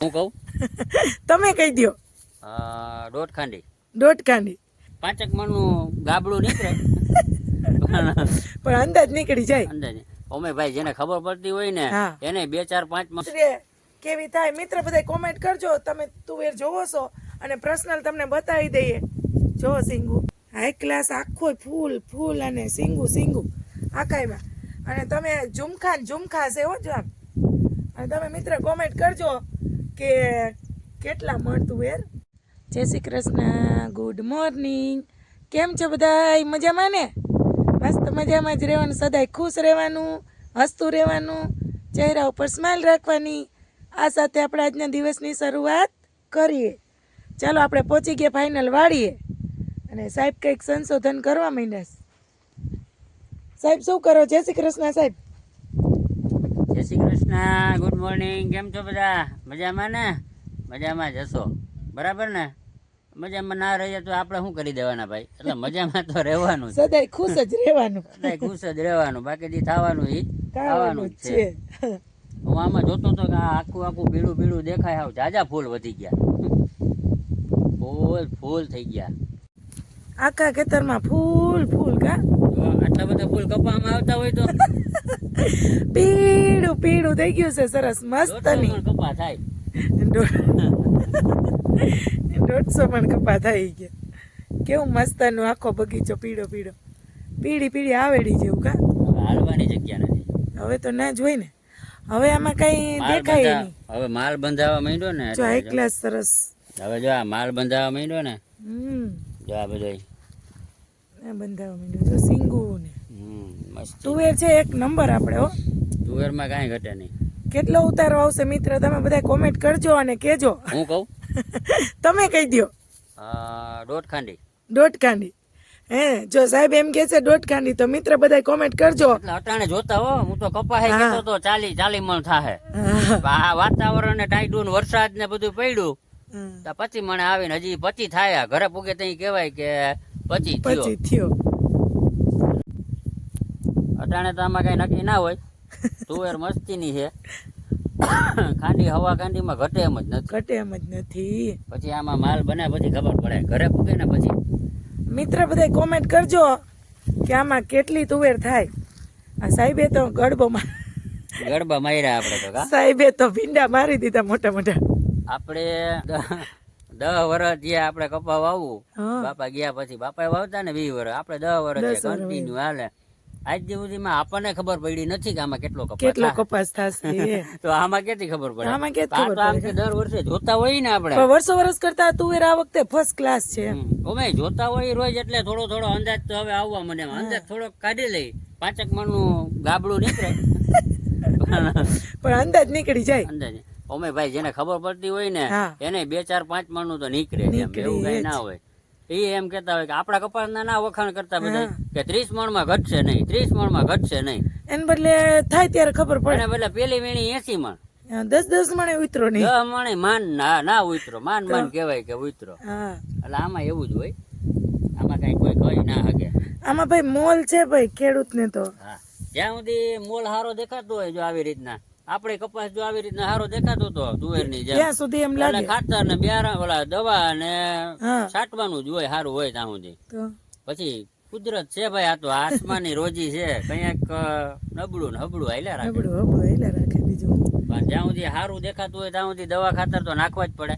હું કહું તમે કહી દો. દોઢ ખાંડી દોઢ ખાંડી. 5 મણનું ગાબડું નીકળે પણ અંદાજ નીકળી જાય. અંદાજે ઓમે ભાઈ જેને ખબર પડતી હોય ને હા. એને 2 4 5 મણ કેવી થાય મિત્ર બધા કોમેન્ટ કરજો. તમે તુવેર જોવો છો અને પર્સનલ તમને બતાવી દઈએ. જો સિંગુ હાઈ ક્લાસ આખો ફૂલ ફૂલ અને સિંગુ આખાઈમાં. અને તમે ઝુમખા છે હો જો. અને તમે મિત્ર કોમેન્ટ કરજો કે કેટલા મણ તુવેર. જય શ્રી કૃષ્ણ, ગુડ મોર્નિંગ. કેમ છો બધા? મજામાં ને? મસ્ત મજામાં જ રહેવાનું, સદાય ખુશ રહેવાનું, હસતું રહેવાનું, ચહેરા ઉપર સ્માઇલ રાખવાની. આ સાથે આપણે આજના દિવસની શરૂઆત કરીએ. ચાલો આપણે પહોંચી ગયા ફાઇનલ વાળીએ અને સાહેબ કંઈક સંશોધન કરવા માંડ્યા. સાહેબ શું કરો? જય શ્રી કૃષ્ણ સાહેબ. જય શ્રી કૃષ્ણ, ગુડ મોર્નિંગ. કેમ છો બધા? મજામાં ને? મજામાં જ હશો, બરાબર ને? મજામાં ના રહીએ તો આપણે શું કરી દેવાના ભાઈ? એટલે મજામાં તો રહેવાનું, સદાય ખુશ જ રહેવાનું, સદાય ખુશ જ રહેવાનું. બાકી જે થવાનું એ ખાવાનું જ છે. હું આમાં જોતો તો કે આ આખું પીળું દેખાય. આવ જાજા ફૂલ વધી ગયા, ફૂલ થઈ ગયા. આખા ખેતરમાં ફૂલ કા આટલા બધા ફૂલ કપામાં આવતા હોય તો પીળું થઈ ગયું છે. સરસ મસ્ત ની કપા થાય. 150 મણ કપા થઈ ગયા. કેવું મસ્તનું આખો બગીચો પીળો પીળી આવેડી જેવું કા. હાલવાની જગ્યા નથી હવે તો ના જોઈ ને. હવે આમાં કઈ દેખાય નહીં. હવે માલ બંધાવા માંડ્યો ને જો હાઈ ક્લાસ સરસ. હવે જો આ માલ બંધાવા માંડ્યો ને. જો આ બધો બંધાવા માંડ્યો. જો સિંગુ ને મસ્ત તુવેર છે એક નંબર. આપણે હો તુવેરમાં કાંઈ ઘટે નહીં. કેટલો ઉતારો આવશે મિત્ર? તમે બધા કોમેન્ટ કરજો અને કેજો. હું કહું તમે કહી દો. દોઢ ખાંડી. દોઢ ખાંડી. હે જો સાહેબ એમ કે છે દોઢ ખાંડી, તો મિત્ર બધા કોમેન્ટ કરજો. એટલે અટાણે જોતા હો, હું તો કપા હે કહેતો તો 40 મણ થાહે. આ વાતાવરણ ને ટાઈડું ને વરસાદ ને બધું પડ્યું તો 25 મણ આવીને હજી 25 થાય. ઘરે પૂગે ત્યાં કહેવાય કે 25 થયો. અટાણે તો આમાં કઈ નક્કી ના હોય. તુવેર મસ્તીની છે. ખાંડીમાં ઘટે એમ જ નથી. પછી આમાં માલ બને પછી ખબર પડે. ઘરે પૂગે ને પછી મિત્ર બધા કોમેન્ટ કરજો કે આમાં કેટલી તુવેર થાય. આ સાહેબે તો ગડબા માર્યા. આપણે તો સાહેબે તો ભીંડા મારી દીધા મોટા. આપણે 10 વર્ષ જે આપણે કપા વાવવું, બાપા ગયા પછી બાપા વાવતા ને 20 વર્ષ, આપણે 10 વર્ષ કન્ટિન્યુ હાલે. આજ સુધીમાં આપણને ખબર પડી નથી કે આમાં કેટલો કપાસ થશે. તો આમાં કેટલી ખબર પડે? આમાં કેટલી ખબર પડે? દર વર્ષે જોતા હોય ને આપણે. વર્ષ કરતા તુવેર આ વખતે ફર્સ્ટ ક્લાસ છે. અમે જોતા હોય રોજ એટલે થોડો અંદાજ તો હવે આવવા મને. અંદાજ થોડોક કાઢી લઈ. 5 મણનું ગાબડું નીકળે પણ અંદાજ નીકળી જાય. અંદાજે અમે ભાઈ જેને ખબર પડતી હોય ને એને 2 4 5 મણનું તો નીકળે. એવું કઈ ના હોય. એ એમ કેતા હોય કે આપણા કપાસના ના વખાણ કરતા બધા કે 30 મણમાં ઘટશે નહીં, 30 મણમાં ઘટશે નહીં. એને બદલે થાય ત્યારે ખબર પડે. બદલે પેલી વીણી 80 મણ, 10 મણે ઉતરો નહીં. 10 મણે માન ના ઉતરો. માન કહેવાય કે ઉતરો. એટલે આમાં એવું જ હોય. આમાં કઈ કોઈ કહી ના શકે. આમાં ભાઈ મોલ છે ભાઈ ખેડૂત ને તો. જ્યાં સુધી મોલ હારો દેખાતો હોય, જો આવી રીતના આપણે કપાસ જો આવી રીતના હારો દેખાતો હતો તુવેરની જેમ, ત્યાં સુધી એમ લાગે ખાતર ને બિયારણ ઓલા દવા ને છાંટવાનું જ હોય સારું હોય ત્યાં સુધી. પછી કુદરત છે ભાઈ. આ તો આસમાની રોજી છે. કંઈક નબળું હાલ્યા રાખે. બીજું પણ જ્યાં સુધી સારું દેખાતું હોય ત્યાં સુધી દવા ખાતર તો નાખવા જ પડે.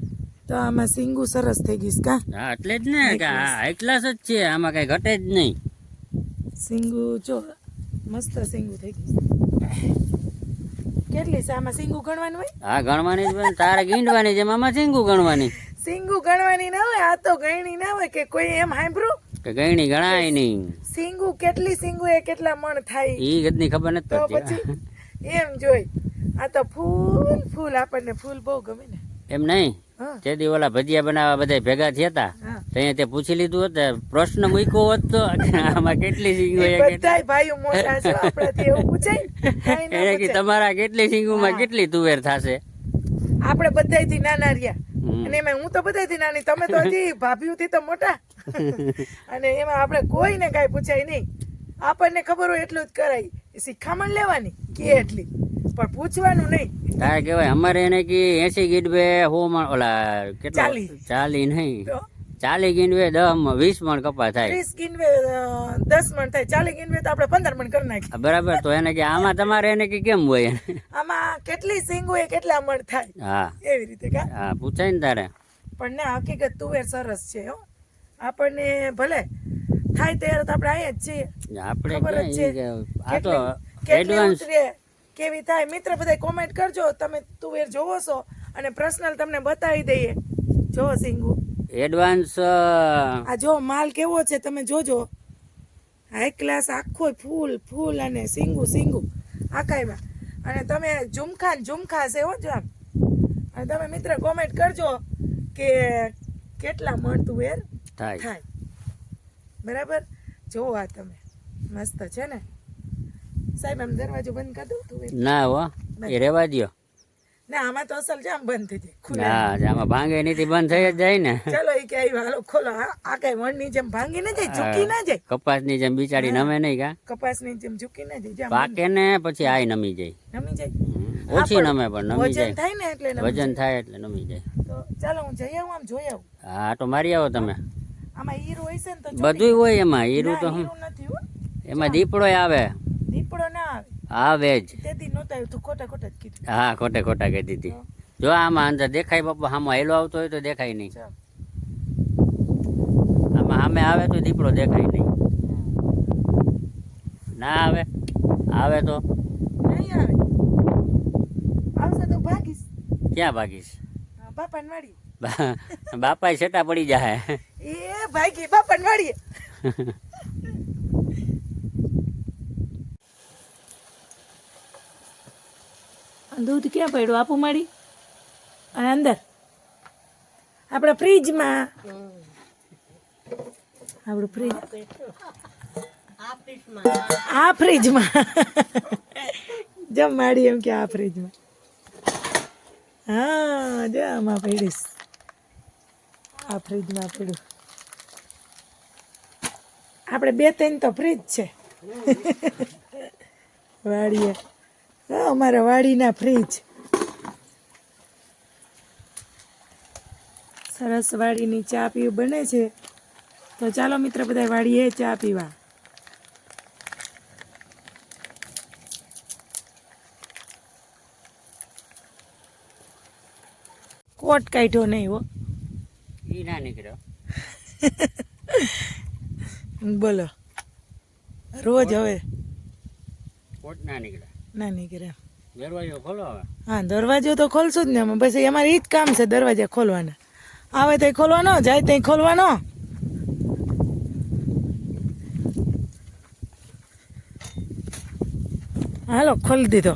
તો આમાં સિંગુ સરસ થઈ ગઈ કા. હા એટલે જ ને કે હાઈ ક્લાસ જ છે. આમાં કઈ ઘટે જ નહીં. સિંગુ જો મસ્ત સિંગુ થઈ ગઈ. કેટલી છે આમાં સિંગુ ગણવાનું હોય? હા ગણવાની જ હોય. તારે ગીંડવાની જેમ આમાં સિંગુ ગણવાની. સિંગુ ગણવાની ના હોય. આ તો ગણની ના હોય કે કોઈ એમ સાંભળ્યું કે ગયણી ગણાય નહીં. સિંગુ કેટલી સિંગુ એ કેટલા મણ થાય ઈ ગદની ખબર નથી પડતી. પછી એમ જોઈ. આ તો ફૂલ આપણને ફૂલ બહુ ગમે ને. એમ નહીં. તેથી ઓલા ભજીયા બનાવવા બધા ભેગા થયા હતા. તે પૂછી લીધું હતું, પ્રશ્ન મૂક્યો હોત તો આમાં કેટલી સિંગુ? બધાય ભાઈઓ મોટા છે આપણાથી એવું પૂછાય કે તમારા કેટલી સિંગુમાં કેટલી તુવેર થશે? આપણે બધાયથી નાના રહ્યા. અને એમાં હું તો બધાયથી નાની, તમે તો હજી ભાભીઓથી તો મોટા. અને એમાં આપણે કોઈને કાંઈ પૂછાય નહીં. આપણને ખબર હોય એટલું જ કરાય. શિખામણ લેવાની કે એટલી પણ પૂછવાનું નહીં. તારે કહેવાય અમારે એને કે 80 ગીંડવે 100 મણ ઓલા કેટલા 40. 40 નહીં તો 40 ગીંડવે 10 20 મણ કપાસ થાય 30 ગીંડવે 10 મણ થાય, 40 ગીંડવે તો આપણે 15 મણ કરી નાખીએ. બરાબર. તો એને કે આમાં તમારે એને કે કેમ હોય આમાં કેટલી સિંગ હોય કેટલા મણ થાય હા એવી રીતે કા. હા પૂછાય ને તારે. પણ ના હકીકત તુવેર સરસ છે હો. આપણને ભલે થાય ત્યારે તો આપણે અહીંયા જ છીએ, આપણે ખબર જ છે. આ તો કેટલી એડવાન્સ ઉતરે કેવી થાય. મિત્ર બધા કોમેન્ટ કરજો, તમે તુવેર જોવો છો અને પર્સનલ તમને બતાવી દઈએ. જો સિંગુ એડવાન્સ આ જો માલ કેવો છે તમે જોજો. હાઈ ક્લાસ આખો ફૂલ ફૂલ અને સિંગુ સિંગુ આકાઈમાં. અને તમે ઝુમખા છે હો જો આમ. અને તમે મિત્ર કોમેન્ટ કરજો કે કેટલા મણ તુવેર થાય. થાય. બરાબર. જોવો આ તમે મસ્ત છે ને સાહેબ. આમ દરવાજો બંધ કરી દઉં તુવેર? ના હો એ રેવા દ્યો. ના આમાં તો અસલ જામ બંધ થઈ જાય ખુલ્લા. હા આમાં ભાંગે નથી બંધ થઈ જ જાય ને. ચલો એ કે આવ્યા હાલો ખોલો. આ કઈ મણની જેમ ભાંગી ના જાય, ઝૂકી ના જાય. કપાસની જેમ બિચારી નમે નહીં કા. કપાસની જેમ ઝૂકી ના જાય. જામ પાકે ને પછી આય નમી જાય. નમી જાય. ઓછી નમે પણ નમી વજન જાય. થાય ને એટલે નમી વજન જાય. થાય એટલે નમી જાય. તો ચાલો હું જઈ આવું, આમ જોઈ આવું. હા તો મારી આવો તમે. આમાં હીરો હોય છે ને તો બધું હોય એમાં. હીરું તો ના, હું હીરું નથી હો. એમાં દીપડો આવે. દીપડો ના આવે. આવે જ. તેથી નહોતા આવ્યું, તું ખોટા જ કીધું. હા ખોટા કહી દીધી. જો આમાં અંદર દેખાય બાપા, આમાં હેલો આવતો હોય તો દેખાય નહીં. ચાલ. આમાં સામે આવે તો દીપડો દેખાય નહીં. ના આવે. આવે તો નહીં આવે. આવશે તો ભાગીશ. ક્યાં ભાગીશ? બાપાને વાડીએ. બાપા છેટા પડી જાય. એ ભાગી બાપાને વાડીએ. દૂધ ક્યાં પડ્યું આપું માડી? અને અંદર આપણા ફ્રીજમાં. આપણું ફ્રીજ આ ફ્રીજમાં જમ માડી એમ કે આ ફ્રીજમાં. હા જો આમાં પડીશ. આ ફ્રીજમાં પડ્યું. આપણે 2-3 તો ફ્રીજ છે વાડીએ. અમારા વાડીના ફ્રીજ સરસ. વાડીની ચા પીવું બને છે. તો ચાલો મિત્ર બધા વાડીએ ચા પીવા. કોટ કાઢ્યો નહીં હો. ઈ ના નીકળ્યો. બોલો રોજ હવે કોટ ના નીકળે. ના નીકળે. દરવાજો ખોલો હવે. હા દરવાજો તો ખોલશું જ ને અમે. પછી અમારે એ જ કામ છે દરવાજા ખોલવાના. આવે તો ખોલવાનો, જાય તો ખોલવાનો. હાલો ખોલી દીધો.